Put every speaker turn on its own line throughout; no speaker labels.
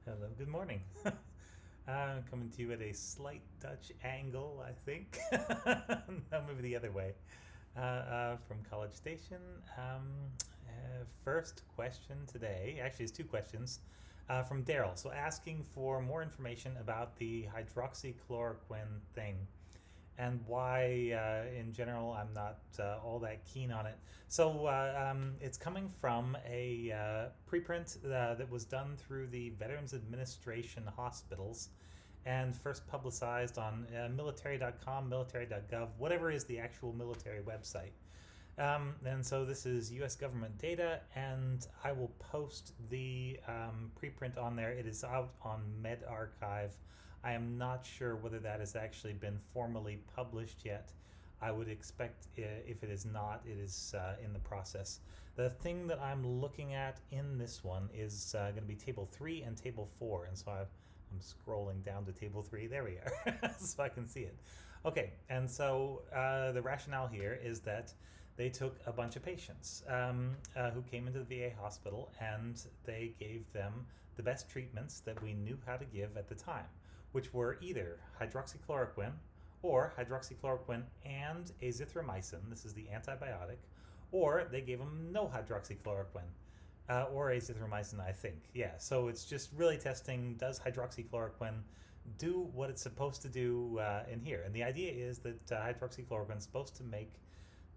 Hello, good morning. I'm coming to you at a slight Dutch angle, I think. No, maybe the other way. From College Station. First question today, actually, it's two questions from Daryl. So, asking for more information about the hydroxychloroquine thing and why, in general, I'm not all that keen on it. So it's coming from a preprint that was done through the Veterans Administration hospitals and first publicized on military.com, military.gov, whatever is the actual military website. And so this is US government data, and I will post the preprint on there. It is out on medRxiv. I am not sure whether that has actually been formally published yet. I would expect if it is not, it is in the process. The thing that I'm looking at in this one is going to be table 3 and table 4. And so I'm scrolling down to table 3. There we are, so I can see it. Okay, and so the rationale here is that they took a bunch of patients who came into the VA hospital, and they gave them the best treatments that we knew how to give at the time, which were either hydroxychloroquine or hydroxychloroquine and azithromycin. This is the antibiotic. Or they gave them no hydroxychloroquine or azithromycin, I think. Yeah, so it's just really testing, does hydroxychloroquine do what it's supposed to do in here? And the idea is that hydroxychloroquine is supposed to make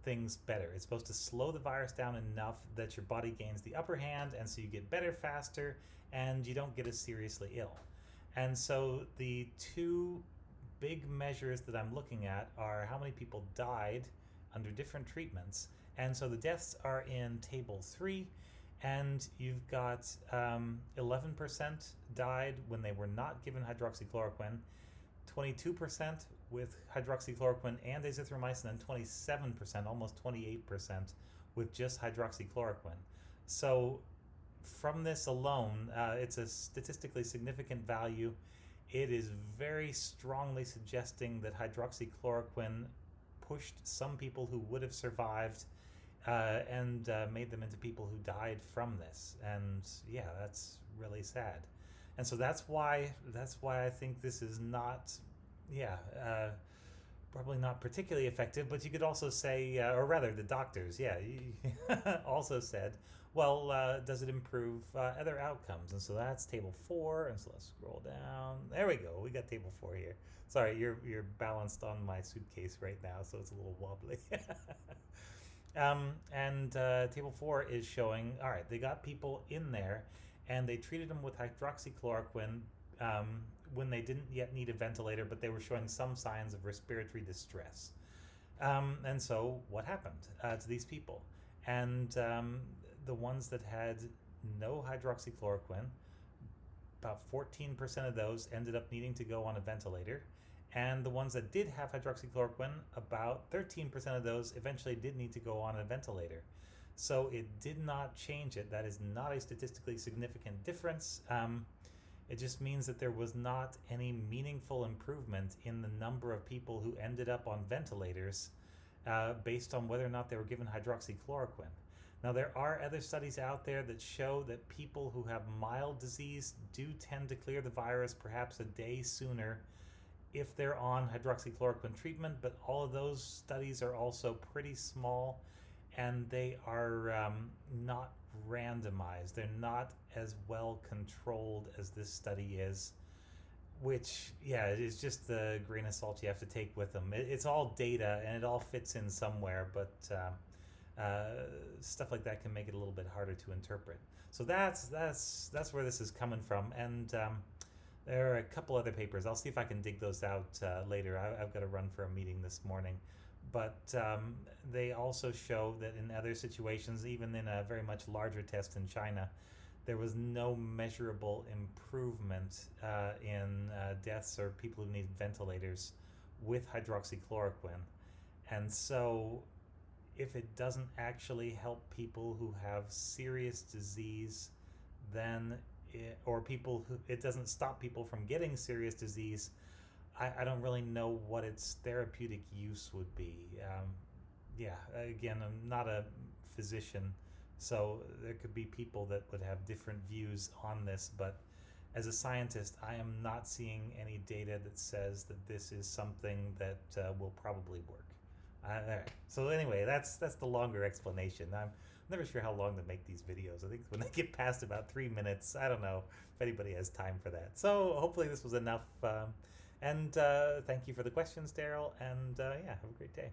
things better. It's supposed to slow the virus down enough that your body gains the upper hand, and so you get better faster and you don't get as seriously ill. And so the two big measures that I'm looking at are how many people died under different treatments. And so the deaths are in table 3, and you've got 11% died when they were not given hydroxychloroquine, 22% with hydroxychloroquine and azithromycin, and 27%, almost 28%, with just hydroxychloroquine. So from this alone, it's a statistically significant value. It is very strongly suggesting that hydroxychloroquine pushed some people who would have survived and made them into people who died from this. And yeah, that's really sad. And so that's why I think this is not, yeah, probably not particularly effective. But you could also say, or rather, the doctors, yeah, also said, well, does it improve other outcomes? And so that's table 4. And so let's scroll down. There we go. We got table 4 here. Sorry, you're balanced on my suitcase right now, so it's a little wobbly. And table 4 is showing, all right, they got people in there and they treated them with hydroxychloroquine when they didn't yet need a ventilator, but they were showing some signs of respiratory distress. And so what happened to these people? And the ones that had no hydroxychloroquine, about 14% of those ended up needing to go on a ventilator. And the ones that did have hydroxychloroquine, about 13% of those eventually did need to go on a ventilator. So it did not change it. That is not a statistically significant difference. It just means that there was not any meaningful improvement in the number of people who ended up on ventilators based on whether or not they were given hydroxychloroquine. Now, there are other studies out there that show that people who have mild disease do tend to clear the virus perhaps a day sooner if they're on hydroxychloroquine treatment, but all of those studies are also pretty small, and they are not randomized. They're not as well controlled as this study is, which, yeah, is just the grain of salt you have to take with them. It's all data, and it all fits in somewhere, but stuff like that can make it a little bit harder to interpret. So that's where this is coming from, and there are a couple other papers. I'll see if I can dig those out later. I've got to run for a meeting this morning. But they also show that in other situations, even in a very much larger test in China, there was no measurable improvement in deaths or people who need ventilators with hydroxychloroquine. And so if it doesn't actually help people who have serious disease, then or people who, it doesn't stop people from getting serious disease, I don't really know what its therapeutic use would be. Yeah, again, I'm not a physician, so there could be people that would have different views on this, but as a scientist, I am not seeing any data that says that this is something that will probably work. All right. So anyway, that's the longer explanation. I'm never sure how long to make these videos. I think when they get past about 3 minutes, I don't know if anybody has time for that. So hopefully this was enough. And thank you for the questions, Daryl. And yeah, have a great day.